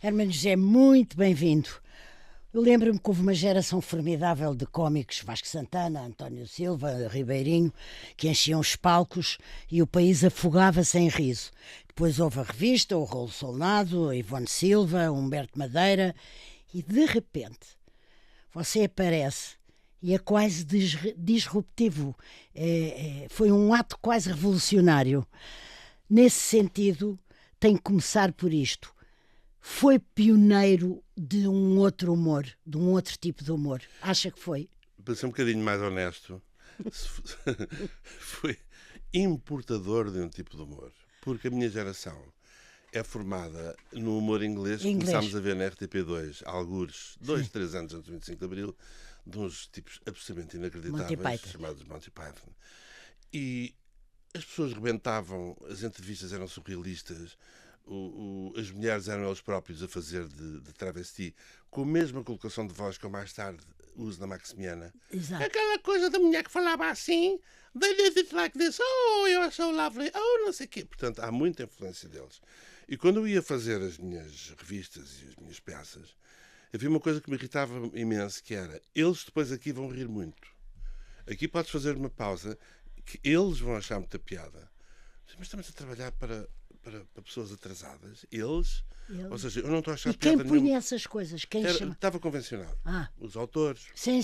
Hermano José, muito bem-vindo. Eu lembro-me que houve uma geração formidável de cómicos, Vasco Santana, António Silva, Ribeirinho, que enchiam os palcos e o país afogava-se em riso. Depois houve a revista, o Rolo Solnado, Ivone Silva, Humberto Madeira e, de repente, você aparece e é quase disruptivo. Foi um ato quase revolucionário. Nesse sentido, tem que começar por isto. Foi pioneiro de um outro humor, de um outro tipo de humor. Acha que foi? Para ser um bocadinho mais honesto, foi importador de um tipo de humor. Porque a minha geração é formada no humor inglês. Começámos a ver na RTP2, algures, 3 anos antes do 25 de Abril, de uns tipos absolutamente inacreditáveis, chamados Monty Python. E as pessoas rebentavam, as entrevistas eram surrealistas, as mulheres eram eles próprios a fazer de travesti, com a mesma colocação de voz que eu mais tarde uso na Maximiana. Exato. Aquela coisa da mulher que falava assim, they did it like this, oh, you're so lovely, oh, não sei o quê. Portanto, há muita influência deles. E quando eu ia fazer as minhas revistas e as minhas peças, havia uma coisa que me irritava imenso, que era, eles depois aqui vão rir muito. Aqui podes fazer uma pausa que eles vão achar muita piada. Mas estamos a trabalhar para pessoas atrasadas. Eles. Ou seja, eu não estou a achar piada nenhuma. E quem punha essas coisas? Estava convencionado. Os autores. Sim,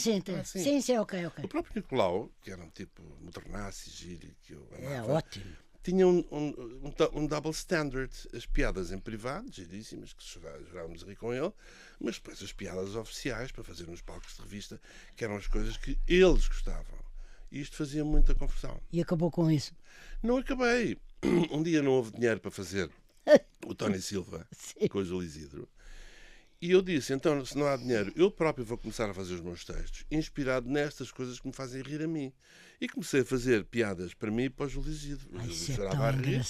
ok. O próprio Nicolau, que era um tipo modernaço e giro, que eu amava, é ótimo. Tinha um double standard. As piadas em privado, giríssimas, que jurávamos a rir com ele, mas depois as piadas oficiais, para fazer nos palcos de revista, que eram as coisas que eles gostavam. E isto fazia muita confusão. E acabou com isso? Não acabei. Um dia não houve dinheiro para fazer o Tony Silva com o Júlio Isidro. E eu disse, então, se não há dinheiro, eu próprio vou começar a fazer os meus textos, inspirado nestas coisas que me fazem rir a mim. E comecei a fazer piadas para mim e para o Júlio Isidro. O Júlio chorava a rir,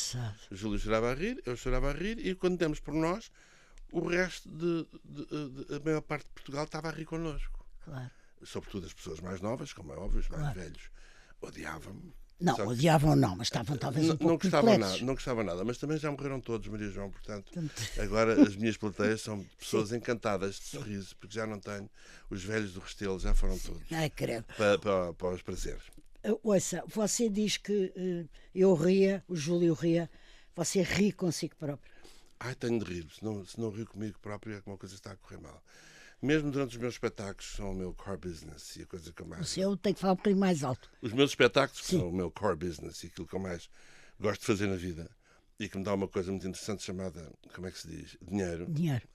o Júlio chorava a rir, eu chorava a rir, e quando demos por nós, o resto a maior parte de Portugal estava a rir connosco. Claro. Sobretudo as pessoas mais novas, como é óbvio, os mais velhos, odiavam-me. Não, odiavam não, mas estavam talvez um pouco perplexos. Não gostavam nada, mas também já morreram todos, Maria João, portanto, agora as minhas plateias são pessoas encantadas de sorriso, porque já não tenho, os velhos do Restelo já foram todos. Ai, credo. Para os prazeres. Ouça, você diz que eu ria, o Júlio ria, você ri consigo próprio. Tenho de rir, se não rio comigo próprio é que uma coisa está a correr mal. Mesmo durante os meus espetáculos, são o meu core business e a coisa que eu mais... O seu tem que falar um bocadinho mais alto. Os meus espetáculos são o meu core business e aquilo que eu mais gosto de fazer na vida e que me dá uma coisa muito interessante chamada, como é que se diz? Dinheiro. Dinheiro.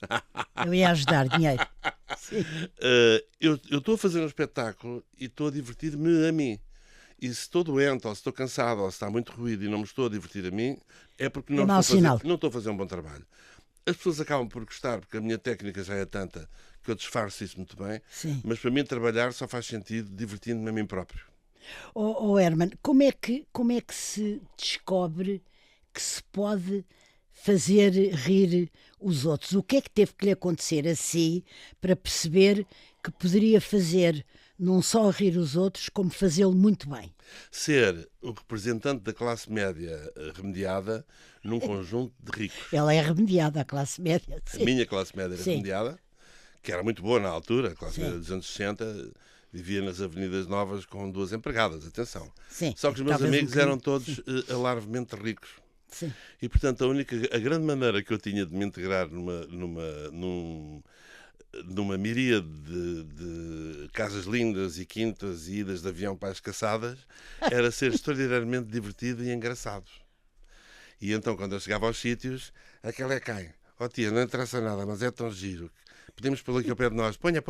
Eu ia ajudar, dinheiro. Sim. Eu estou a fazer um espetáculo e estou a divertir-me a mim. E se estou doente, ou se estou cansado, ou se está muito ruído e não me estou a divertir a mim, é porque não estou a fazer um bom trabalho. As pessoas acabam por gostar, porque a minha técnica já é tanta que eu disfarço isso muito bem. Sim. Mas para mim trabalhar só faz sentido divertindo-me a mim próprio. Herman, como é que se descobre que se pode fazer rir os outros? O que é que teve que lhe acontecer a si para perceber que poderia fazer não só rir os outros, como fazê-lo muito bem? Ser o representante da classe média remediada num conjunto de ricos. Ela é remediada, a classe média. Sim. A minha classe média era remediada, que era muito boa na altura, a classe média dos anos 60, vivia nas Avenidas Novas com 2 empregadas, atenção. Sim. Só que os meus amigos eram todos alarvemente ricos. Sim. E, portanto, a grande maneira que eu tinha de me integrar numa miríade de casas lindas e quintas e idas de avião para as caçadas, era ser extraordinariamente divertido e engraçado. E então, quando eu chegava aos sítios, aquela é quem? Tia, não interessa nada, mas é tão giro. Podemos pô-lo aqui ao pé de nós. Ponha.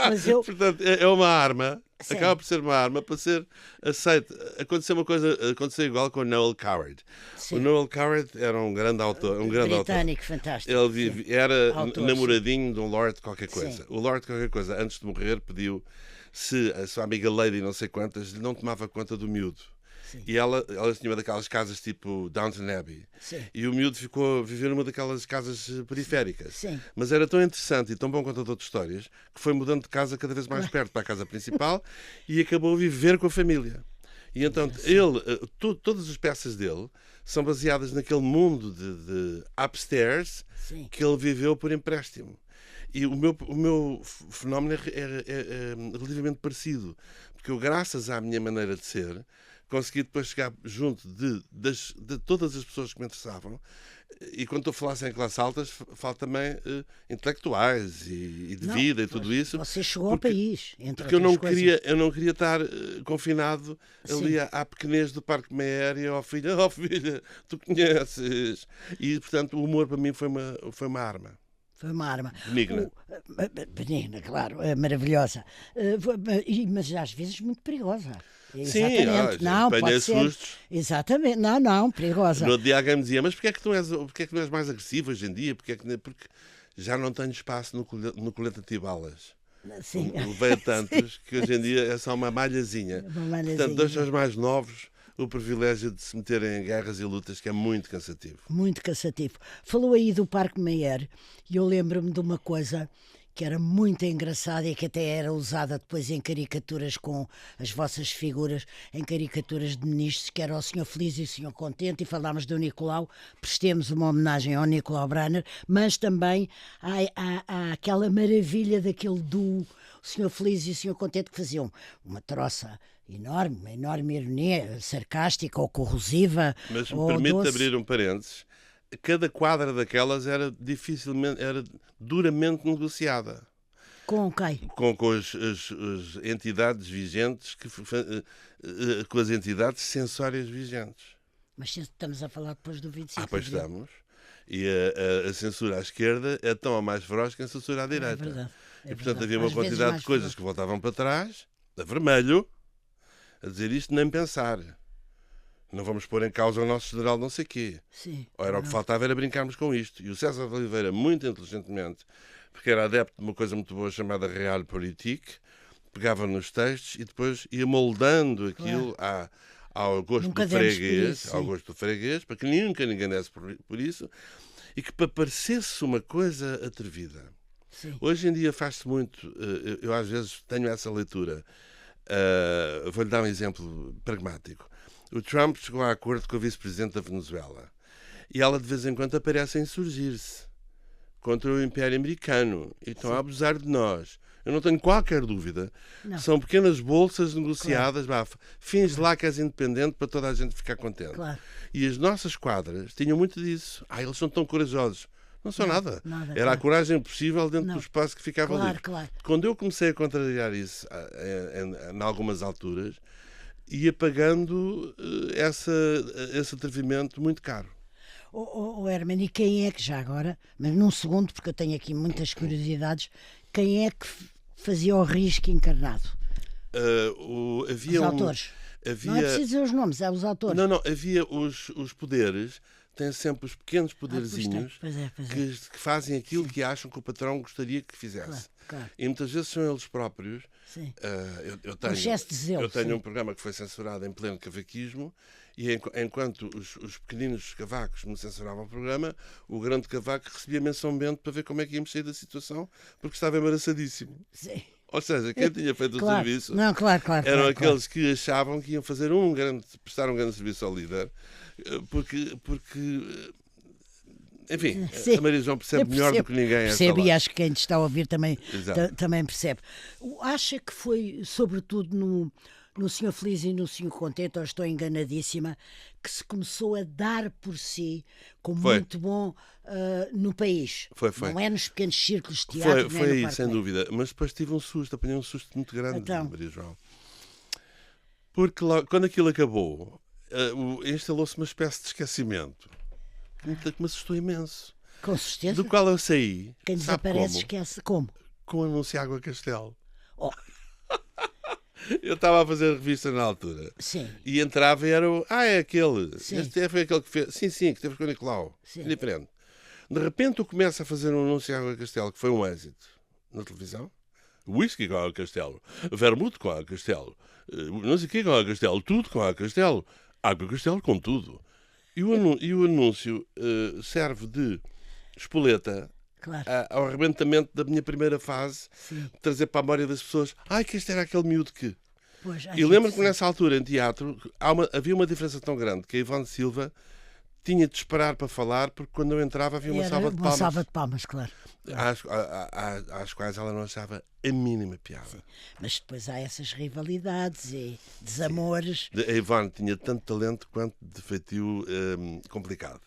Mas Portanto, é uma arma, Sim. acaba por ser uma arma para ser aceito. Aconteceu igual com o Noel Coward. Sim. O Noel Coward era um grande autor. Britânico, fantástico. Ele era Autor, namoradinho de um Lord qualquer coisa. Sim. O Lord qualquer coisa, antes de morrer, pediu se a sua amiga Lady não sei quantas não tomava conta do miúdo. Sim. E ela tinha uma daquelas casas tipo Downton Abbey. Sim. E o miúdo ficou a viver numa daquelas casas periféricas. Sim. Mas era tão interessante e tão bom contador de histórias que foi mudando de casa cada vez mais perto para a casa principal e acabou a viver com a família. E então todas as peças dele são baseadas naquele mundo de upstairs Sim. que ele viveu por empréstimo. E o meu fenómeno é relativamente parecido, porque eu, graças à minha maneira de ser, consegui depois chegar junto de todas as pessoas que me interessavam. E quando estou a falar em classes altas, falo também intelectuais e de vida e tudo isso. Você chegou ao país, entre porque outras eu não queria estar confinado ali à pequenez do Parque Meyer e ao filho, oh filha, tu conheces. E, portanto, o humor para mim foi uma arma. Foi uma arma. Benigna. Benigna, claro, maravilhosa. Mas às vezes muito perigosa. Exatamente. Sim, não, pode ser. Sustos. Exatamente, não, perigosa. No dia alguém me dizia, mas porquê é que não és mais agressivo hoje em dia? Porque já não tenho espaço no colete antibalas. Sim. Levei a tantos que hoje em dia é só uma malhazinha. Portanto, deixa os mais novos o privilégio de se meterem em guerras e lutas, que é muito cansativo. Muito cansativo. Falou aí do Parque Meyer e eu lembro-me de uma coisa que era muito engraçada e que até era usada depois em caricaturas com as vossas figuras, em caricaturas de ministros, que era o Senhor Feliz e o Senhor Contente, e falámos do Nicolau, prestemos uma homenagem ao Nicolau Braner, mas também há aquela maravilha daquele duo, o Senhor Feliz e o Senhor Contente, que faziam uma troça enorme, uma enorme ironia sarcástica ou corrosiva. Mas me permite abrir um parênteses. Cada quadra daquelas era duramente negociada. Com quem? Com as entidades vigentes, com as entidades censórias vigentes. Mas estamos a falar depois do 25 de abril. Pois estamos. E a censura à esquerda é tão ou mais feroz que a censura à direita. É verdade. E, portanto, havia uma quantidade de coisas que voltavam para trás, a vermelho, a dizer isto nem pensar. Não vamos pôr em causa o nosso general não sei quê. Sim. Era o que faltava era brincarmos com isto. E o César de Oliveira, muito inteligentemente, porque era adepto de uma coisa muito boa chamada Realpolitik, pegava nos textos e depois ia moldando aquilo ao gosto do freguês, para que nunca ninguém desse por isso, e que para parecesse uma coisa atrevida. Sim. Hoje em dia faz-se muito, eu às vezes tenho essa leitura. Vou-lhe dar um exemplo pragmático. O Trump chegou a acordo com a vice-presidente da Venezuela e ela de vez em quando aparece a insurgir-se contra o Império Americano e estão a abusar de nós. Eu não tenho qualquer dúvida. Não. São pequenas bolsas negociadas. Claro. Finge lá que és independente para toda a gente ficar contente. Claro. E as nossas quadras tinham muito disso. Eles são tão corajosos. Não são nada. Era claro. A coragem possível dentro do espaço que ficava ali. Claro. Quando eu comecei a contrariar isso em algumas alturas, ia pagando esse atrevimento muito caro. Herman, e quem é que já agora, mas num segundo, porque eu tenho aqui muitas curiosidades, quem é que fazia o risco encarnado? Havia os autores. Não é preciso dizer os nomes, é os autores. Não, havia os poderes, têm sempre os pequenos poderzinhos que fazem aquilo que acham que o patrão gostaria que fizesse. Claro. E muitas vezes são eles próprios. Sim. Eu tenho um programa que foi censurado em pleno cavaquismo e enquanto os pequeninos cavacos me censuravam o programa, o grande cavaco recebia mensalmente para ver como é que íamos sair da situação, porque estava embaraçadíssimo. Sim. Ou seja, quem tinha feito o serviço eram aqueles que achavam que iam prestar um grande serviço ao líder, porque enfim, a Maria João percebe melhor do que ninguém. Percebe, e acho que quem te está a ouvir também percebe. Acha que foi, sobretudo, no Senhor Feliz e no Senhor Contente, ou estou enganadíssima, que se começou a dar por si como muito bom no país? Foi. Não é nos pequenos círculos de teatro. Foi aí, sem dúvida. Mas depois tive apanhei um susto muito grande, Maria João. Porque quando aquilo acabou, instalou-se uma espécie de esquecimento. Que me assustou imenso. Com certeza. Do qual eu saí. Quem desaparece esquece como? Com o anúncio Água Castelo. Eu estava a fazer revista na altura. Sim. E entrava e era é aquele. Sim. Este foi aquele que fez. Sim, que teve com o Nicolau. Sim. Diferente. De repente eu começo a fazer um anúncio Água Castelo, que foi um êxito na televisão. Whisky com Água Castelo. Vermute com Água Castelo. Não sei o que com Água Castelo. Tudo com Água Castelo. Água Castelo com tudo. E o anúncio serve de espoleta ao arrebentamento da minha primeira fase, trazer para a memória das pessoas que este era aquele miúdo que... Pois, e lembro-me que nessa altura, em teatro, havia uma diferença tão grande que a Ivone Silva tinha de esperar para falar, porque quando eu entrava havia uma salva de palmas. Uma salva de palmas, claro. Às quais ela não achava a mínima piada. Sim. Mas depois há essas rivalidades e desamores. Sim. A Ivone tinha tanto talento quanto de feitio complicado.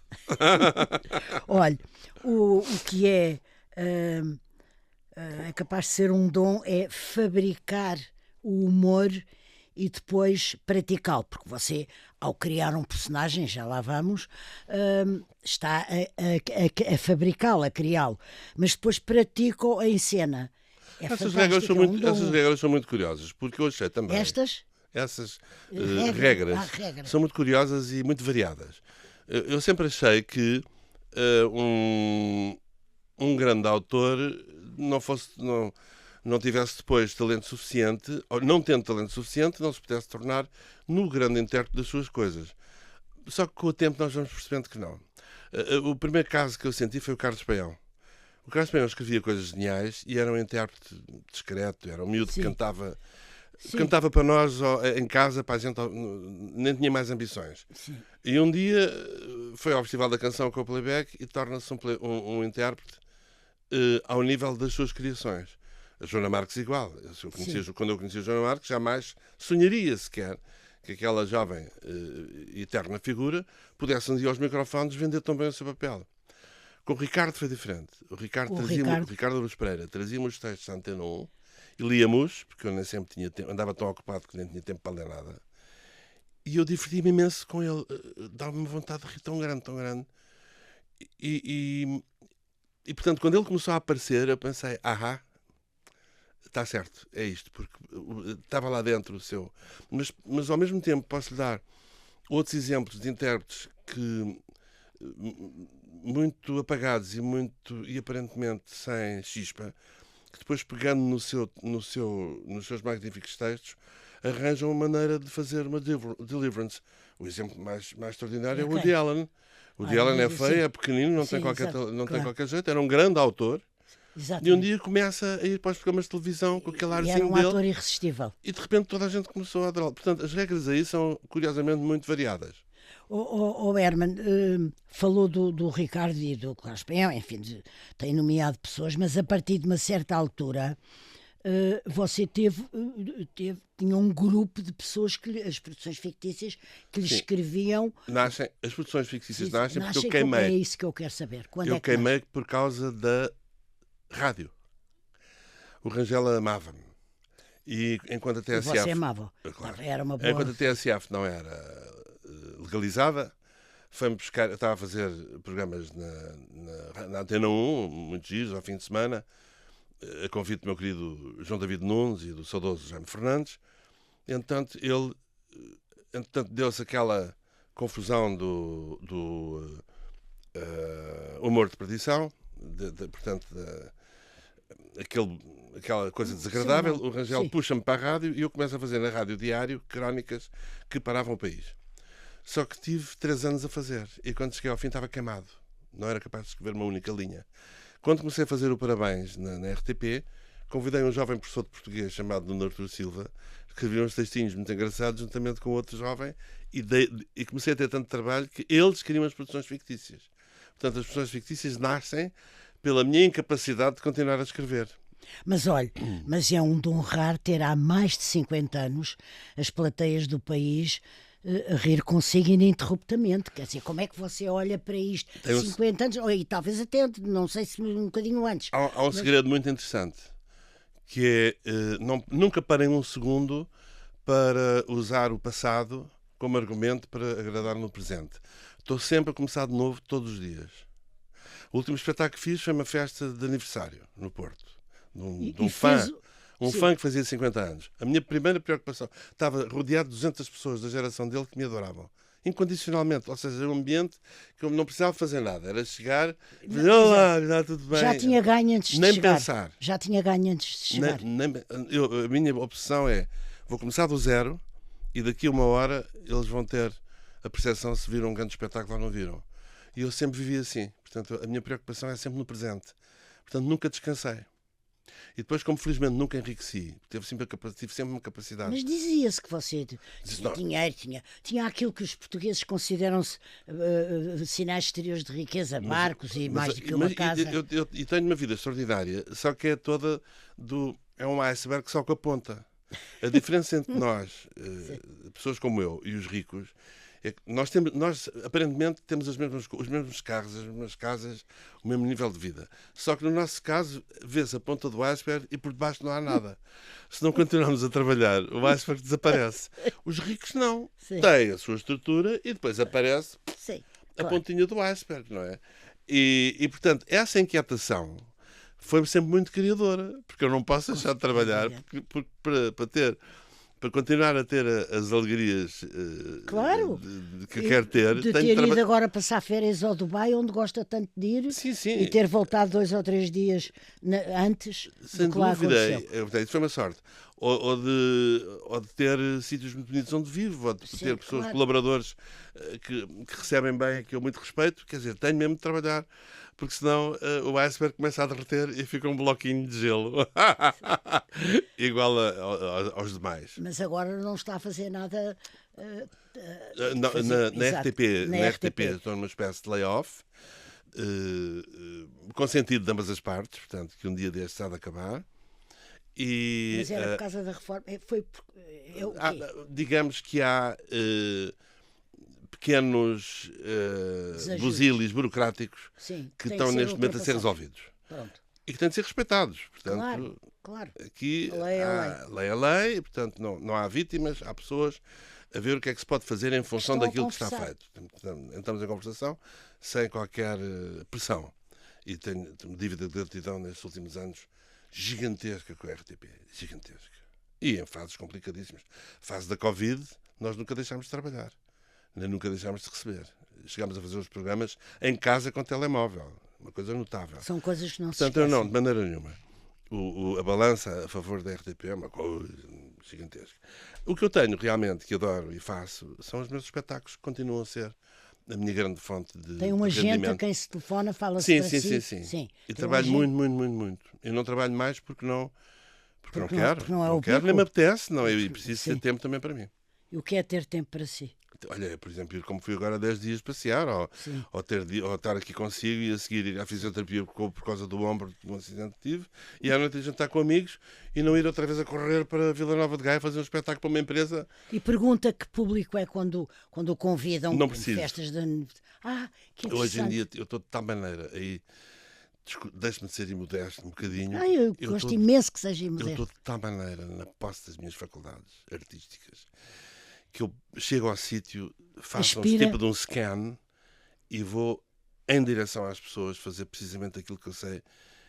Olha, o que é capaz de ser um dom é fabricar o humor e depois praticá-lo, porque você, ao criar um personagem, já lá vamos, está a fabricá-lo, a criá-lo, mas depois pratica-o em cena. Essas regras são muito curiosas, porque eu achei também... Essas regras são muito curiosas e muito variadas. Eu sempre achei que um grande autor não tivesse depois talento suficiente, ou não tendo talento suficiente, não se pudesse tornar no grande intérprete das suas coisas. Só que com o tempo nós vamos percebendo que não. O primeiro caso que eu senti foi o Carlos Paião. O Carlos Paião escrevia coisas geniais e era um intérprete discreto, era um miúdo que cantava... Sim. Cantava para nós em casa, para a gente, nem tinha mais ambições. Sim. E um dia foi ao Festival da Canção com o playback e torna-se um intérprete ao nível das suas criações. A Joana Marques igual. Quando eu conheci a Joana Marques, jamais sonharia sequer que aquela jovem eterna figura pudesse um dia aos microfones vender tão bem o seu papel. Com o Ricardo foi diferente. O Ricardo Aruz Pereira trazia-me os textos da Antena 1 e líamos, porque eu nem sempre tinha tempo, andava tão ocupado que nem tinha tempo para ler nada. E eu divertia-me imenso com ele. Dava-me uma vontade de rir tão grande, tão grande. E portanto, quando ele começou a aparecer, eu pensei, está certo, é isto, porque estava lá dentro o seu... Mas ao mesmo tempo posso-lhe dar outros exemplos de intérpretes que muito apagados e aparentemente sem chispa, que depois, pegando nos seus magníficos textos, arranjam uma maneira de fazer uma deliverance. O exemplo mais extraordinário é o Woody Allen. O Woody Allen é feio, é pequenino, não tem qualquer jeito, era um grande autor. Exatamente. E um dia começa a ir para os programas de televisão com aquele arzinho dele. E era um ator irresistível. E de repente toda a gente começou a adorá-lo. Portanto, as regras aí são, curiosamente, muito variadas. Herman, falou do Ricardo e do Carlos Paião, enfim, tem nomeado pessoas, mas a partir de uma certa altura você tinha um grupo de pessoas as produções fictícias que lhe escreviam. As produções fictícias nascem porque eu queimei. É isso que eu quero saber. Eu queimei por causa da rádio. O Rangel amava-me. E enquanto a TSF... Você amava. Claro. Era uma boa... Enquanto a TSF não era legalizada, foi-me buscar... Eu estava a fazer programas na Antena 1, muitos dias, ao fim de semana, a convite do meu querido João David Nunes e do saudoso Jaime Fernandes. Entretanto, deu-se aquela confusão do humor de perdição, portanto, aquela coisa desagradável. O Rangel puxa-me para a rádio e eu começo a fazer na Rádio Diário crónicas que paravam o país. Só que tive 3 anos a fazer e quando cheguei ao fim estava queimado. Não era capaz de escrever uma única linha. Quando comecei a fazer o Parabéns na RTP, convidei um jovem professor de português chamado Nuno Artur Silva, que escrevia uns textinhos muito engraçados juntamente com outro jovem e comecei a ter tanto trabalho que eles queriam as produções fictícias. Portanto, as produções fictícias nascem pela minha incapacidade de continuar a escrever. Mas olha, é um dom raro ter há mais de 50 anos as plateias do país a rir consigo ininterruptamente. Quer dizer, como é que você olha para isto? 50 anos, e talvez até, não sei se um bocadinho antes. Há um segredo muito interessante, que é nunca parem um segundo para usar o passado como argumento para agradar no presente. Estou sempre a começar de novo todos os dias. O último espetáculo que fiz foi uma festa de aniversário no Porto, de um fã. Fã que fazia 50 anos. A minha primeira preocupação, estava rodeado de 200 pessoas da geração dele que me adoravam. Incondicionalmente. Ou seja, era um ambiente que eu não precisava fazer nada. Era chegar, olá, está tudo bem. Já tinha ganho antes de nem chegar. Pensar. Já tinha ganho antes de chegar. A minha obsessão é, vou começar do zero e daqui a 1 hora eles vão ter a percepção se viram um grande espetáculo ou não viram. E eu sempre vivi assim. Portanto, a minha preocupação é sempre no presente. Portanto, nunca descansei. E depois, como felizmente nunca enriqueci, tive sempre uma capacidade. Mas dizia-se que você tinha dinheiro, tinha aquilo que os portugueses consideram-se sinais exteriores de riqueza, barcos e mais do que uma casa. E tenho uma vida extraordinária, só que é toda é um iceberg só com a ponta. A diferença entre nós, pessoas como eu, e os ricos, é que nós aparentemente temos os mesmos carros, as mesmas casas, o mesmo nível de vida. Só que no nosso caso, vê-se a ponta do iceberg e por debaixo não há nada. Se não continuarmos a trabalhar, o iceberg desaparece. Os ricos não. Sim. Têm a sua estrutura e depois aparece a claro. pontinha do iceberg, não é? E portanto, essa inquietação foi-me sempre muito criadora, porque eu não posso deixar de trabalhar para continuar a ter as alegrias Claro. que quero ter. De ter ido agora passar férias ao Dubai, onde gosta tanto de ir, sim, sim. E ter voltado 2 ou 3 dias antes sem do que lá dúvida. aconteceu. Isso foi uma sorte. Ou de ter sítios muito bonitos onde vivo, ou de ter pessoas, claro. colaboradores que recebem bem, que eu muito respeito. Quer dizer, tenho mesmo de trabalhar, porque senão o iceberg começa a derreter e fica um bloquinho de gelo igual aos demais. Mas agora não está a fazer nada na RTP estou numa espécie de layoff, consentido de ambas as partes, portanto, que um dia deste há de acabar. Mas era por causa da reforma? Digamos que há pequenos busilis burocráticos que estão neste momento a ser resolvidos. Pronto. E que têm de ser respeitados. Portanto, claro. Aqui Lei é lei, e portanto não há vítimas, há pessoas a ver o que é que se pode fazer em função daquilo que está feito. Entramos em conversação sem qualquer pressão. E tenho dívida de gratidão nestes últimos anos gigantesca com a RTP. Gigantesca. E em fases complicadíssimas. Fase da Covid, nós nunca deixámos de trabalhar. Nem nunca deixámos de receber. Chegámos a fazer os programas em casa com telemóvel. Uma coisa notável. São coisas que não se Portanto, esquecem. eu não, de maneira nenhuma. A balança a favor da RTP é uma coisa gigantesca. O que eu tenho realmente, que adoro e faço, são os meus espetáculos, que continuam a ser a minha grande fonte de Tem um agente rendimento. a quem se telefona, fala-se para si. Sim. E trabalho muito. Eu não trabalho mais porque não quero. Porque não é o quero, pico. nem me apetece. Não, eu preciso ter tempo também para mim. E o que é ter tempo para si? Olha, por exemplo, ir como fui agora 10 dias passear, ou estar aqui consigo e a seguir ir à fisioterapia por causa do ombro de um acidente que tive, e à noite jantar com amigos e não ir outra vez a correr para Vila Nova de Gaia fazer um espetáculo para uma empresa. E pergunta que público é quando o convidam não para preciso. festas de aniversário. Que interessante. Hoje em dia eu estou de tal maneira aí. Deixe-me ser imodesto um bocadinho. Eu gosto imenso que seja Eu imodesto. estou de tal maneira na posse das minhas faculdades artísticas que eu chego ao sítio, faço tipo de um scan e vou em direção às pessoas fazer precisamente aquilo que eu sei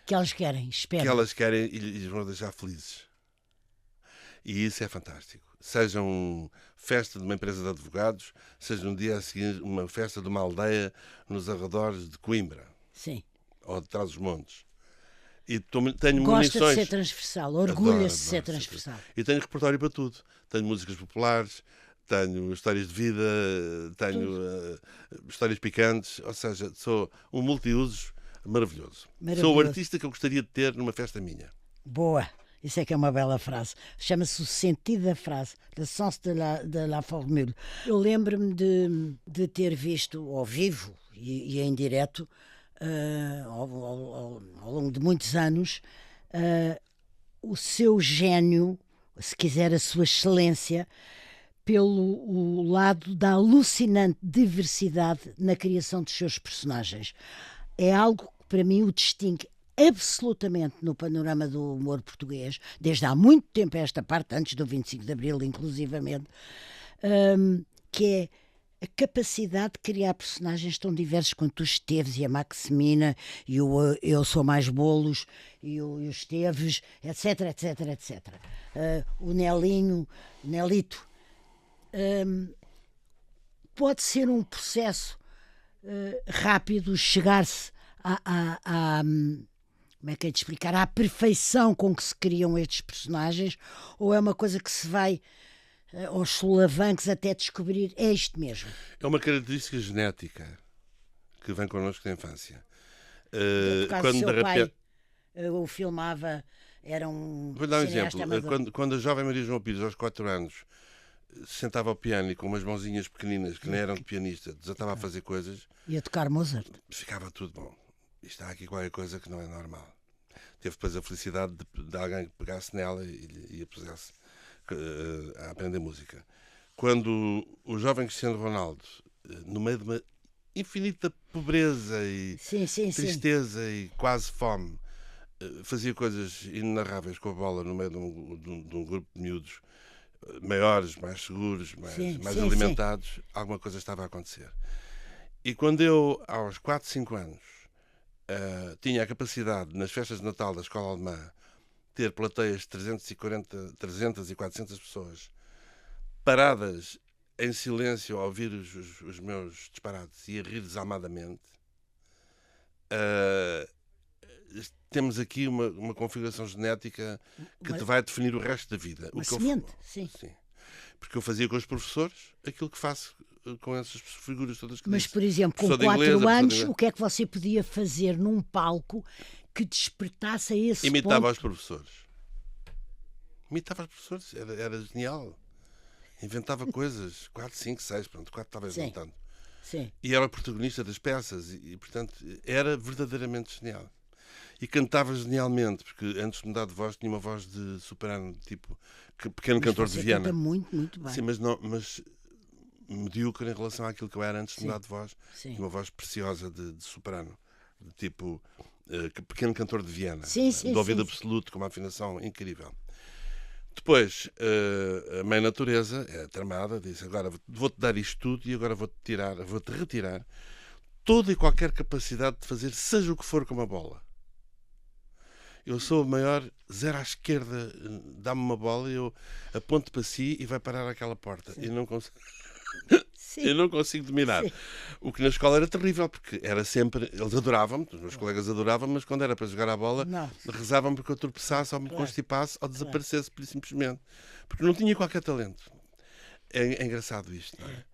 que elas querem, esperam. Que elas querem e lhes vão deixar felizes. E isso é fantástico. Seja uma festa de uma empresa de advogados, seja um dia a seguir uma festa de uma aldeia nos arredores de Coimbra. Sim. Ou de Trás-os-Montes. E tenho Gosta munições. de ser transversal, orgulha-se de ser transversal. E tenho repertório para tudo. Tenho músicas populares, tenho histórias de vida, tenho histórias picantes, ou seja, sou um multiusos maravilhoso. Sou o artista que eu gostaria de ter numa festa minha. Boa! Isso é que é uma bela frase. Chama-se o sentido da frase, le sens de la formule. Eu lembro-me de ter visto ao vivo e em direto, ao longo de muitos anos, o seu gênio, se quiser a sua excelência, pelo lado da alucinante diversidade na criação dos seus personagens. É algo que para mim o distingue absolutamente no panorama do humor português, desde há muito tempo a esta parte, antes do 25 de Abril inclusivamente, que é a capacidade de criar personagens tão diversos quanto o Esteves e a Maximina e o Eu Sou Mais Bolos e o Esteves, etc, etc, etc. O Nelito. Pode ser um processo rápido chegar-se como é que é de explicar, à perfeição com que se criam estes personagens, ou é uma coisa que se vai aos solavancos até descobrir é isto mesmo? É uma característica genética que vem connosco da infância. Por causa do seu pai o filmava era um Vou dar um cineasta exemplo. amador. Quando a jovem Maria João Pires, aos 4 anos, se sentava ao piano e com umas mãozinhas pequeninas, que nem eram de pianista, desatava a fazer coisas, E a tocar Mozart. ficava tudo bom. E está aqui qualquer coisa que não é normal. Teve depois a felicidade de alguém que pegasse nela e a pusesse a aprender música. Quando o jovem Cristiano Ronaldo, no meio de uma infinita pobreza e tristeza e quase fome, fazia coisas inenarráveis com a bola no meio de um grupo de miúdos maiores, mais seguros, mais alimentados, alguma coisa estava a acontecer. E quando eu, aos 4, 5 anos, tinha a capacidade, nas festas de Natal da escola alemã, ter plateias de 300 e 400 pessoas paradas em silêncio a ouvir os meus disparates e a rir desalmadamente, temos aqui uma configuração genética que te vai definir o resto da vida. Uma semente, sim. Porque eu fazia com os professores aquilo que faço com essas figuras todas que Mas, disse. por exemplo, com 4 anos, o que é que você podia fazer num palco que despertasse a esse Imitava ponto? os professores. Imitava os professores. Era genial. Inventava coisas. 4, 5, 6. Pronto, 4 estava inventando. Sim. E era o protagonista das peças. E, portanto, era verdadeiramente genial. E cantava genialmente, porque antes de mudar de voz tinha uma voz de soprano, tipo pequeno cantor de Viena. Canta muito, muito bem. Sim, mas medíocre em relação àquilo que eu era antes de mudar de voz. Sim. Tinha uma voz preciosa de soprano, de tipo pequeno cantor de Viena, de ouvido absoluto, com uma afinação incrível. Depois, a mãe natureza, tramada, disse: agora vou-te dar isto tudo e agora vou-te retirar toda e qualquer capacidade de fazer seja o que for com uma bola. Eu sou o maior, 0 à esquerda, dá-me uma bola e eu aponto para si e vai parar àquela porta. Eu não consigo... Eu não consigo dominar. Sim. O que na escola era terrível, porque era sempre... Eles adoravam-me, os meus colegas adoravam-me, mas quando era para jogar a bola, rezavam porque eu tropeçasse ou me constipasse ou desaparecesse, por simplesmente. Porque não tinha qualquer talento. É engraçado isto, não é?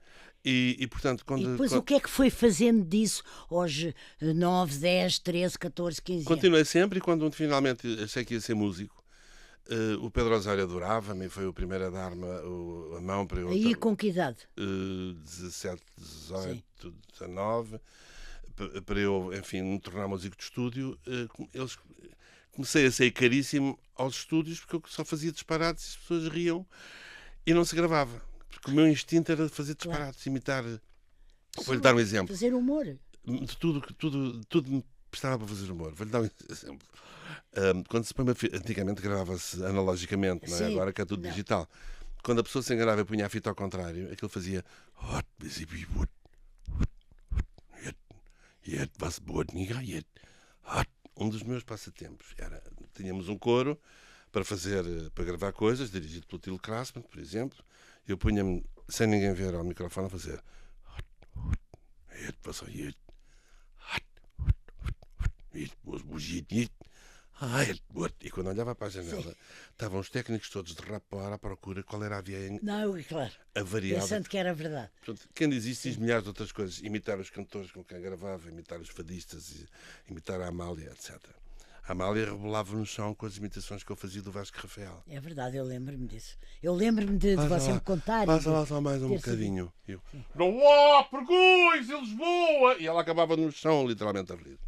E portanto, e depois o que é que foi fazendo disso aos 9, 10, 13, 14, 15 anos? Continuei sempre, e quando finalmente achei que ia ser músico, o Pedro Osório adorava-me e foi o primeiro a dar-me a mão para eu... Aí com que idade? 17, 18, 19, para eu, enfim, me tornar músico de estúdio. Comecei a sair caríssimo aos estúdios porque eu só fazia disparates e as pessoas riam e não se gravava. Porque o meu instinto era fazer disparates, imitar. Vou-lhe dar um exemplo. Fazer humor. De tudo me prestava para fazer humor. Vou-lhe dar um exemplo. Quando se põe antigamente gravava-se analogicamente, não é? Agora que é tudo digital. Quando a pessoa se enganava e punha a fita ao contrário, aquilo fazia. Um dos meus passatempos era. Tínhamos um coro para gravar coisas, dirigido pelo Tilo Krasman, por exemplo. Eu punha-me, sem ninguém ver, ao microfone a fazer. E quando olhava para a janela, estavam os técnicos todos de rapar à procura qual era a via a variada. Pensando que era verdade. Portanto, quem diz isto diz milhares de outras coisas. Imitar os cantores com quem gravava, imitar os fadistas, imitar a Amália, etc. A Amália rebolava no chão com as imitações que eu fazia do Vasco Rafael. É verdade, eu lembro-me disso. Eu lembro-me de você me contar. Passa lá só mais um bocadinho. Eu, não há pregões em Lisboa! E ela acabava no chão, literalmente a rir.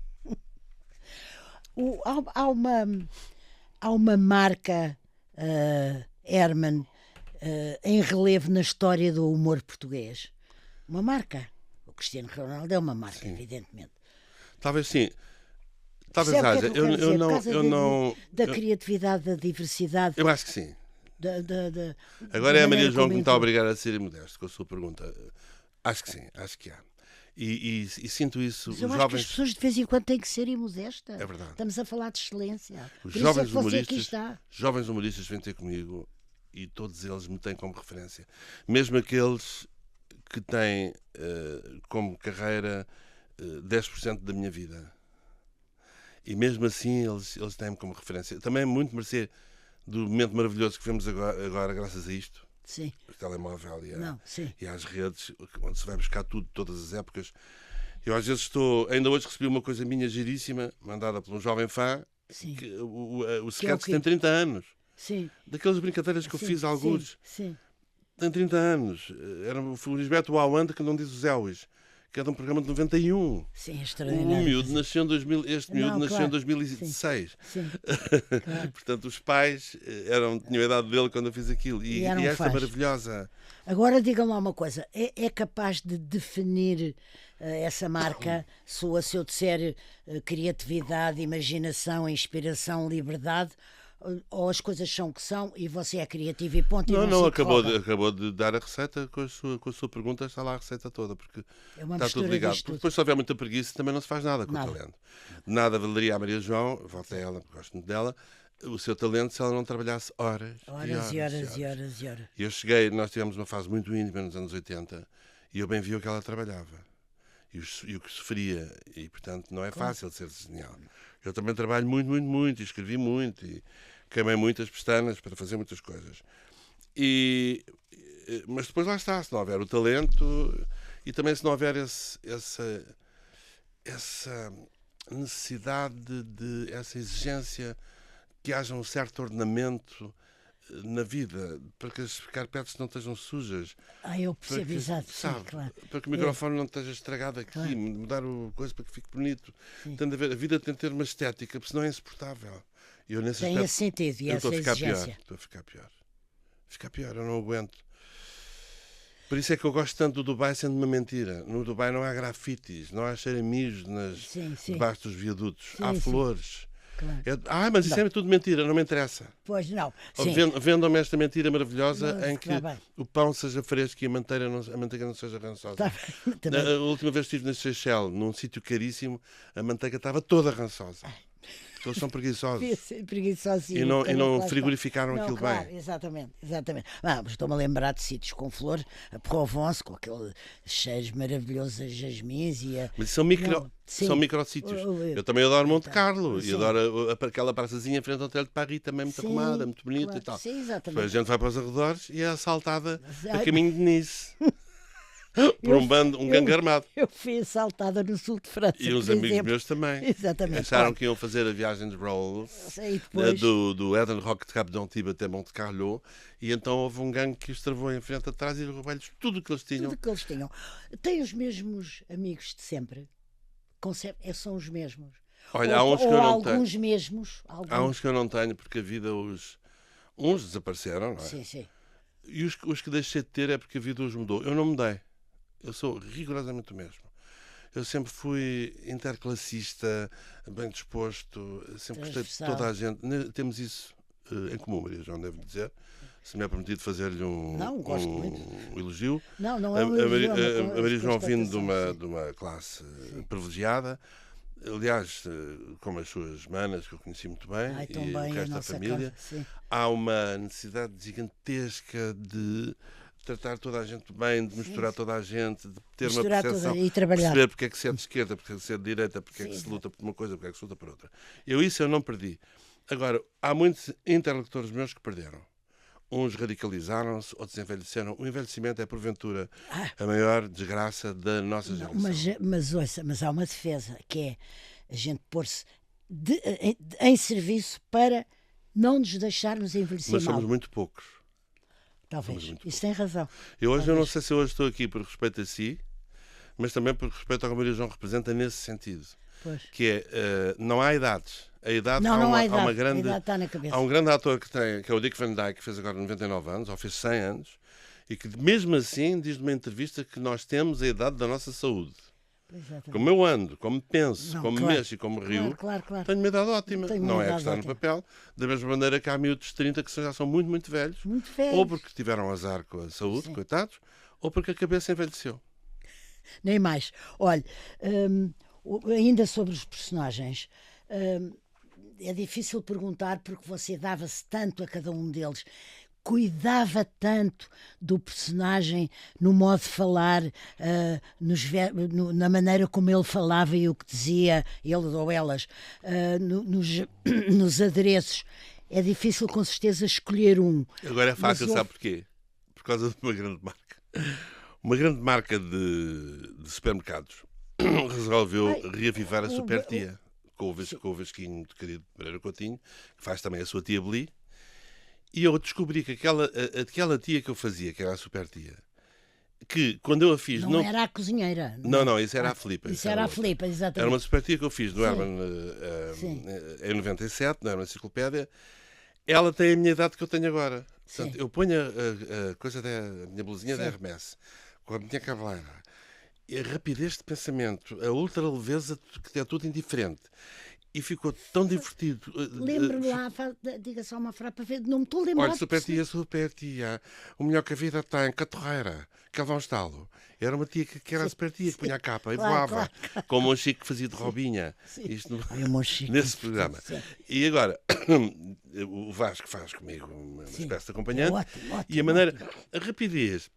Há uma marca, Herman, em relevo na história do humor português. Uma marca. O Cristiano Ronaldo é uma marca, evidentemente. Talvez sim. Talvez haja. Da criatividade, da diversidade. Eu acho que sim. Agora é a Maria João que me está a obrigar a ser modesto com a sua pergunta. Acho que sim, acho que há. E sinto isso. Mas eu acho que as pessoas de vez em quando têm que ser imodestas. É verdade. Estamos a falar de excelência. Os jovens humoristas vêm ter comigo e todos eles me têm como referência. Mesmo aqueles que têm como carreira 10% da minha vida. E mesmo assim eles têm-me como referência. Também muito mercê do momento maravilhoso que vemos agora graças a isto. Sim. O telemóvel e às redes, onde se vai buscar tudo, todas as épocas. Eu às vezes ainda hoje recebi uma coisa minha giríssima, mandada por um jovem fã, Sim. O sketch tem 30 anos. Sim. Daquelas brincadeiras que eu fiz, alguns. Sim. Tem 30 anos. Era o Felisberto Wawanda que não diz os Elwes, que é de um programa de 91. Sim, extraordinário. O miúdo nasceu em 2000, este miúdo nasceu em 2006. Sim. Claro. Portanto, os pais tinham a idade dele quando eu fiz aquilo. E esta maravilhosa. Agora digam lá uma coisa: é capaz de definir essa marca, se eu disser criatividade, imaginação, inspiração, liberdade? Ou as coisas são o que são e você é criativo e ponto? Não, acabou de dar a receita com a sua pergunta, está lá a receita toda, porque está tudo ligado. Porque depois, se houver muita preguiça, também não se faz nada com o talento. Nada valeria a Maria João, volto a ela, porque gosto muito dela, o seu talento se ela não trabalhasse horas e horas. E eu cheguei, nós tivemos uma fase muito íntima nos anos 80 e eu bem vi o que ela trabalhava e o que sofria, e portanto não é fácil ser genial. Eu também trabalho muito, e escrevi muito, e queimei muitas pestanas para fazer muitas coisas. Mas depois lá está, se não houver o talento e também se não houver essa necessidade, essa exigência que haja um certo ordenamento na vida, para que as carpetes não estejam sujas. Eu percebo, exato, sabe, claro. Para que o microfone não esteja estragado aqui, claro. Mudar o coisa para que fique bonito. A vida tem de ter uma estética, porque senão é insuportável. Tem esse sentido e essa exigência. Estou a ficar pior, eu não aguento. Por isso é que eu gosto tanto do Dubai sendo uma mentira. No Dubai não há grafites, não há cheiramijos debaixo dos viadutos. Há flores. Claro. Mas isso é tudo mentira, não me interessa. Pois não. Vendam-me esta mentira maravilhosa em que o pão seja fresco e a manteiga não seja rançosa. A última vez que estive na Seychelles, num sítio caríssimo, a manteiga estava toda rançosa. Eles são preguiçosos. E não frigorificaram aquilo bem. Exatamente. Estou-me a lembrar de sítios com flor, a Provence, com aqueles cheiros maravilhosos, a jasmins e a... Mas são micro-sítios. Eu também adoro Monte Carlo e adoro aquela praçazinha em frente ao Hotel de Paris, também muito arrumada, muito bonita e tal. Sim, exatamente. Depois a gente vai para os arredores e é assaltada a caminho de Nice. Por um gangue armado. Eu fui assaltada no sul de França. E uns amigos meus também. Exatamente. Acharam que iam fazer a viagem de Rolls do Eden Rock de Cap d'Antibes até Monte Carlo, e então houve um gangue que os travou em frente atrás e roubou-lhes tudo o que eles tinham. Tem os mesmos amigos de sempre? São os mesmos? Olha, há uns que eu não tenho. Alguns mesmos? Há uns que eu não tenho, porque a vida uns desapareceram, não é? Sim. E os que deixei de ter é porque a vida os mudou. Eu não mudei. Eu sou rigorosamente o mesmo. Eu sempre fui interclassista, bem disposto, sempre gostei de toda a gente. Temos isso em comum, Maria João, devo dizer. Se me é permitido fazer-lhe um elogio. Não é um elogio. A Maria João vindo de uma classe privilegiada, aliás, como as suas manas, que eu conheci muito bem, e o resto da família, há uma necessidade gigantesca de tratar toda a gente bem, de misturar toda a gente, de ter uma percepção, e trabalhar. Perceber porque é que se é de esquerda, porque é que se é de direita, porque é que se luta por uma coisa, porque é que se luta por outra. Isso eu não perdi. Agora, há muitos interlocutores meus que perderam. Uns radicalizaram-se, outros envelheceram. O envelhecimento é, porventura, a maior desgraça da nossa geração. Mas há uma defesa, que é a gente pôr-se em serviço para não nos deixarmos envelhecer mal. Mas somos muito poucos. Talvez. Isso tem razão. Eu não sei se hoje estou aqui por respeito a si, mas também por respeito ao que a Maria João representa nesse sentido. Pois. Que é, não há idades. A idade, não há idade. Há uma grande, a idade está na cabeça. Há um grande ator que é o Dick Van Dyke, que fez agora 99 anos, ou fez 100 anos, e que mesmo assim diz numa entrevista que nós temos a idade da nossa saúde. Exatamente. Como eu ando, como penso, como mexo e como rio, claro. tenho uma idade ótima. Não é a que está no papel. Da mesma maneira que há miúdos de 30 que já são muito, muito velhos. Muito velhos. Ou porque tiveram azar com a saúde, coitados, ou porque a cabeça envelheceu. Nem mais. Olha, ainda sobre os personagens, é difícil perguntar porque você dava-se tanto a cada um deles. Cuidava tanto do personagem no modo de falar, na maneira como ele falava e o que dizia, ele ou elas, nos adereços. É difícil, com certeza, escolher um. Agora é fácil, sabe porquê? Por causa de uma grande marca. Uma grande marca de supermercados resolveu reavivar a Supertia. com o Vasquinho de querido Pereira Coutinho, que faz também a sua tia Beli, e eu descobri que aquela tia que eu fazia, que era a super tia, que quando eu a fiz... Não era a cozinheira. Não, isso era a Filipa. Isso era a Filipa, exatamente. Era uma super tia que eu fiz no Herman em 97, no Herman Enciclopédia. Ela tem a minha idade que eu tenho agora. Portanto, eu ponho a coisa a minha blusinha da Hermès, com a minha cavaleira, a rapidez de pensamento, a ultra leveza, que é tudo indiferente. E ficou tão divertido. Lembro-me lá, diga só uma frase para ver, não me estou a lembrar. Olha, super tia, o melhor que a vida tem, Catorreira, que é um estalo. Era uma tia que era a super tia, que punha a capa e voava, como o Chico que fazia de Robinha. Isto nesse programa. Sim. E agora, o Vasco faz comigo uma espécie de acompanhante, ótimo, e a rapidez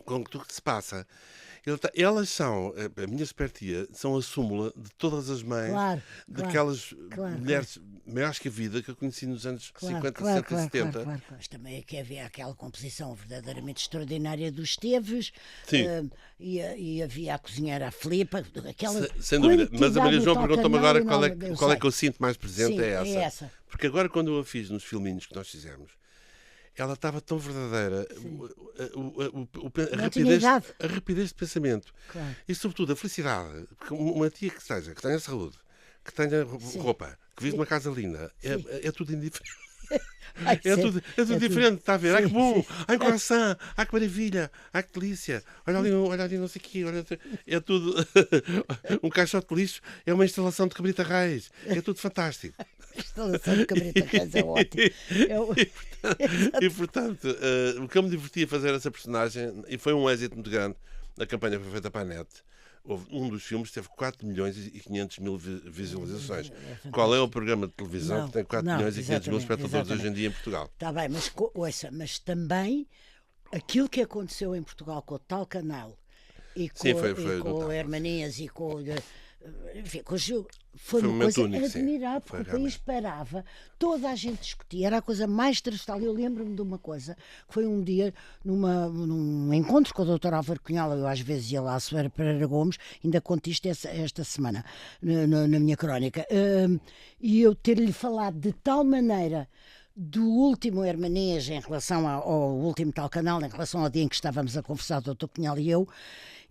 com que tudo se passa. Elas são, a minha super tia, são a súmula de todas as mães, daquelas mulheres maiores que a vida que eu conheci nos anos 50, 60 e 70. Mas também é que havia aquela composição verdadeiramente extraordinária dos Esteves, e havia a cozinheira a Filipa, sem dúvida. Mas a Maria João perguntou-me agora qual é que eu sinto mais presente. Sim, é essa. Porque agora, quando eu a fiz nos filminhos que nós fizemos, ela estava tão verdadeira, a rapidez de pensamento e, sobretudo, a felicidade. Porque uma tia que tenha saúde, que tenha roupa, que vive numa casa linda, é tudo indiferente. É tudo diferente, está a ver? Ai que bom, ai que croissant, ai que maravilha, ai que delícia, olha ali não sei o quê, é tudo. Um caixote de lixo é uma instalação de Cabrita Reis, é tudo fantástico. A instalação de Cabrita Reis é ótimo. E portanto, o que eu me diverti a fazer essa personagem, e foi um êxito muito grande, a campanha foi feita para a net. Um dos filmes teve 4 milhões e 500 mil visualizações. Qual é o programa de televisão que tem 4 milhões e 500 mil espectadores hoje em dia em Portugal? Está bem, mas também aquilo que aconteceu em Portugal com o tal canal e com o Hermanias e com foi uma coisa admirável, porque o país parava, toda a gente discutia, era a coisa mais transversal. Eu lembro-me de uma coisa, que foi um dia num encontro com o Dr. Álvaro Cunhal, eu às vezes ia lá a Soeira Pereira Gomes, ainda conto isto esta semana na minha crónica, e eu ter-lhe falado de tal maneira do último Hermanias em relação ao último tal canal, em relação ao dia em que estávamos a conversar, o Dr. Cunhal e eu,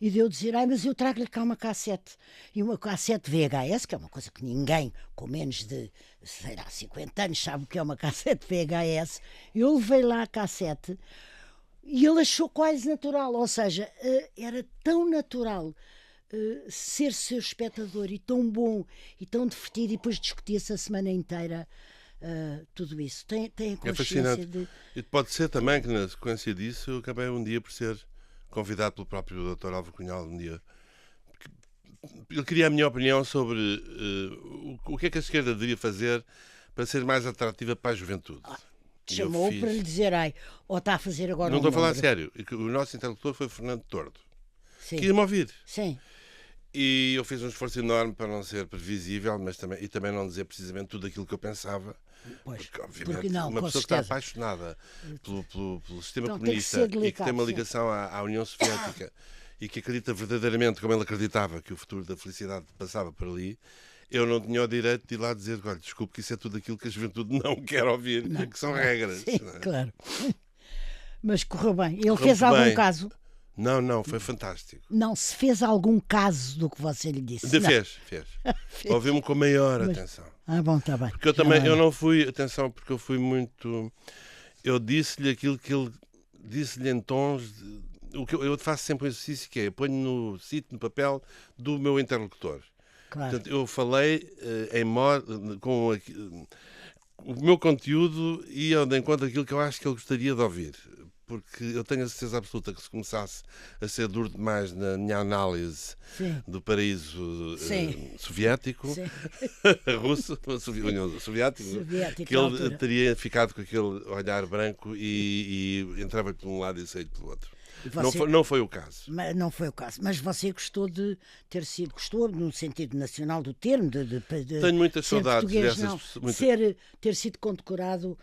e de eu dizer, mas eu trago-lhe cá uma cassete. E uma cassete VHS, que é uma coisa que ninguém com menos de, 50 anos sabe o que é uma cassete VHS. Eu levei lá a cassete e ele achou quase natural. Ou seja, era tão natural ser seu espectador e tão bom e tão divertido, e depois discutia-se a semana inteira tudo isso. Tem a consciência fascinante. E pode ser também que na sequência disso eu acabei um dia por ser convidado pelo próprio Dr. Álvaro Cunhal um dia. Ele queria a minha opinião sobre o que é que a esquerda deveria fazer para ser mais atrativa para a juventude. Chamou para lhe dizer, ou está a fazer agora não estou a falar sério. O nosso interlocutor foi Fernando Tordo. Queria-me ouvir. Sim. E eu fiz um esforço enorme para não ser previsível, mas também não dizer precisamente tudo aquilo que eu pensava. Pois, porque, obviamente, uma pessoa que está apaixonada pelo sistema comunista e que tem uma ligação à União Soviética e que acredita verdadeiramente, como ele acreditava, que o futuro da felicidade passava por ali, eu não tinha o direito de ir lá dizer, olha, desculpe, que isso é tudo aquilo que a juventude não quer ouvir, que são regras. Sim, não é? Claro. Mas correu bem. Ele fez algum caso? Não, foi fantástico. Não se fez algum caso do que você lhe disse? Fez. Ouviu-me com maior atenção. Bom, está bem. Porque eu não fui, atenção, porque eu fui muito... Eu disse-lhe aquilo que ele disse-lhe em tons... O que eu faço sempre um exercício que é, eu ponho no papel do meu interlocutor. Claro. Portanto, eu falei com o meu conteúdo e de encontro aquilo que eu acho que ele gostaria de ouvir. Porque eu tenho a certeza absoluta que se começasse a ser duro demais na minha análise do paraíso soviético, russo, soviético, que ele teria ficado com aquele olhar branco e entrava por um lado e saía pelo outro. Não foi o caso. Mas não foi o caso. Mas você gostou de ter sido, no sentido nacional do termo, de tenho muitas saudades dessas. Ter sido condecorado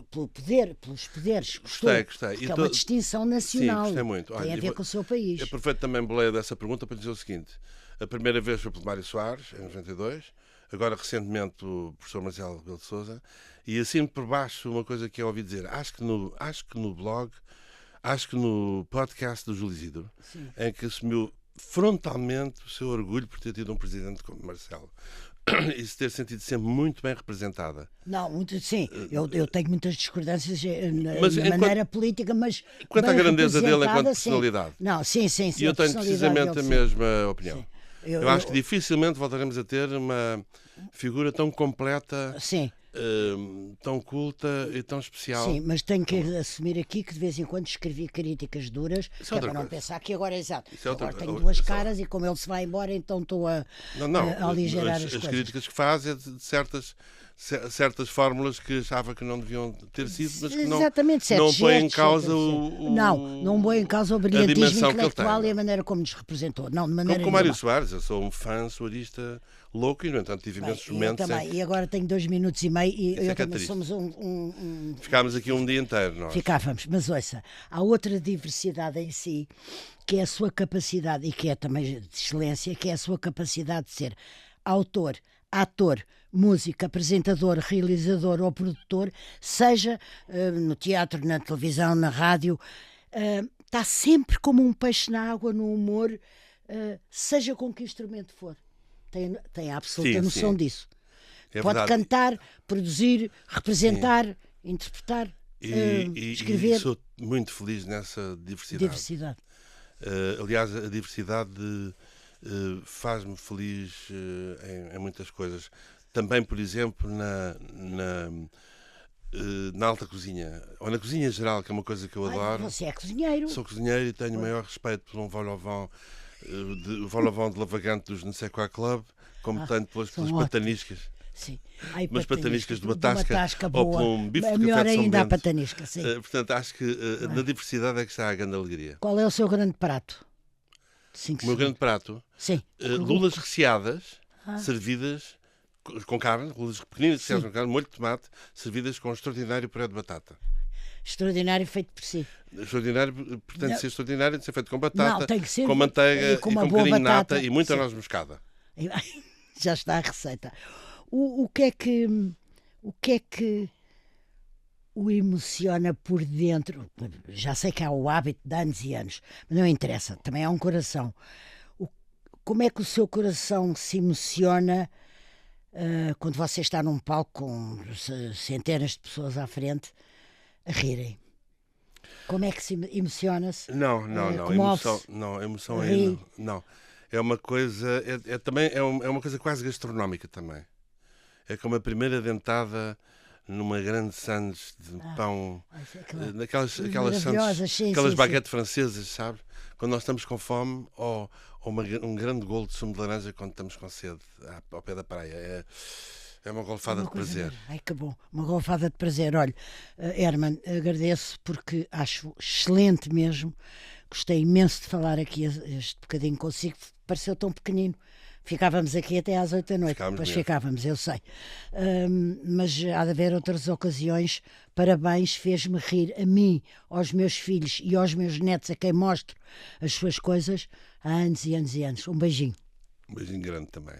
pelos poderes. Gostei. Porque é uma distinção nacional. Sim, gostei muito. Tem a ver com o seu país. Eu aproveito também a boleia dessa pergunta para dizer o seguinte. A primeira vez foi pelo Mário Soares, em 92. Agora, recentemente, o professor Marcelo Rebelo de Sousa. E assim por baixo, uma coisa que eu ouvi dizer. Acho que no blog, acho que no podcast do Júlio Isidro, em que assumiu frontalmente o seu orgulho por ter tido um presidente como Marcelo. E se ter sentido sempre muito bem representada. Não, sim, eu tenho muitas discordâncias na maneira política, mas quanto à grandeza dele enquanto personalidade. Não, sim. E eu tenho precisamente a mesma opinião. Eu acho que dificilmente voltaremos a ter uma figura tão completa, tão culta e tão especial. Sim, mas tenho que assumir aqui que de vez em quando escrevi críticas duras, para não pensar que agora é exato. Agora tenho duas caras e como ele se vai embora, então estou a aligerar as coisas. As críticas que faz é de certas fórmulas que achava que não deviam ter sido, mas que não põe em causa não põe em causa o brilhantismo intelectual e a maneira como nos representou. Não, de maneira como Mário Soares, eu sou um fã soarista louco e, no entanto, tive imensos momentos. E agora tenho 2 minutos e meio e eu também somos Ficámos aqui um dia inteiro, nós. Ficávamos, mas ouça, há outra diversidade em si, que é a sua capacidade, e que é também de excelência, que é a sua capacidade de ser autor, ator, músico, apresentador, realizador ou produtor, seja no teatro, na televisão, na rádio, está sempre como um peixe na água, no humor, seja com que instrumento for. Tem a absoluta noção disso. Pode cantar, produzir, representar, interpretar, escrever. E sou muito feliz nessa diversidade. Aliás, a diversidade faz-me feliz em muitas coisas. Também, por exemplo, na alta cozinha, ou na cozinha em geral, que é uma coisa que eu adoro. Você é cozinheiro. Sou cozinheiro e tenho o maior respeito por um vol-au-vent de Lavagante dos Não Sei Qual Club, como tenho pelas pataniscas. Sim. Umas pataniscas de batasca ou boa. por um bife de melhor café de São ainda Bento. A patanisca, sim. Portanto, acho que na diversidade é que está a grande alegria. Qual é o seu grande prato? O meu grande prato? Sim. Lulas recheadas, servidas com carne, lulas pequeninas recheadas com carne, molho de tomate, servidas com um extraordinário puré de batata. Extraordinário feito por si. Extraordinário, pretende ser extraordinário, de ser feito com batata, tem que ser, com manteiga com e com um bocadinho de nata e muita noz moscada. Já está a receita. O que é que o emociona por dentro? Já sei que há o hábito de anos e anos, mas não interessa, também há um coração. Como é que o seu coração se emociona quando você está num palco com centenas de pessoas à frente a rirem? Como é que se emociona-se? Não, emoção aí não. É uma coisa, também é uma coisa quase gastronómica também. É como a primeira dentada numa grande sandes de pão, aquelas baguetes francesas, sabe? Quando nós estamos com fome, ou um grande golo de sumo de laranja quando estamos com sede, ao pé da praia. É uma golfada de prazer. Ai, que bom. Uma golfada de prazer. Olha, Herman, agradeço porque acho excelente mesmo. Gostei imenso de falar aqui este bocadinho consigo. Pareceu tão pequenino. Ficávamos aqui até às 8 da noite. Ficávamos, eu sei. Mas há de haver outras ocasiões. Parabéns, fez-me rir a mim, aos meus filhos e aos meus netos, a quem mostro as suas coisas há anos e anos e anos. Um beijinho. Um beijinho grande também.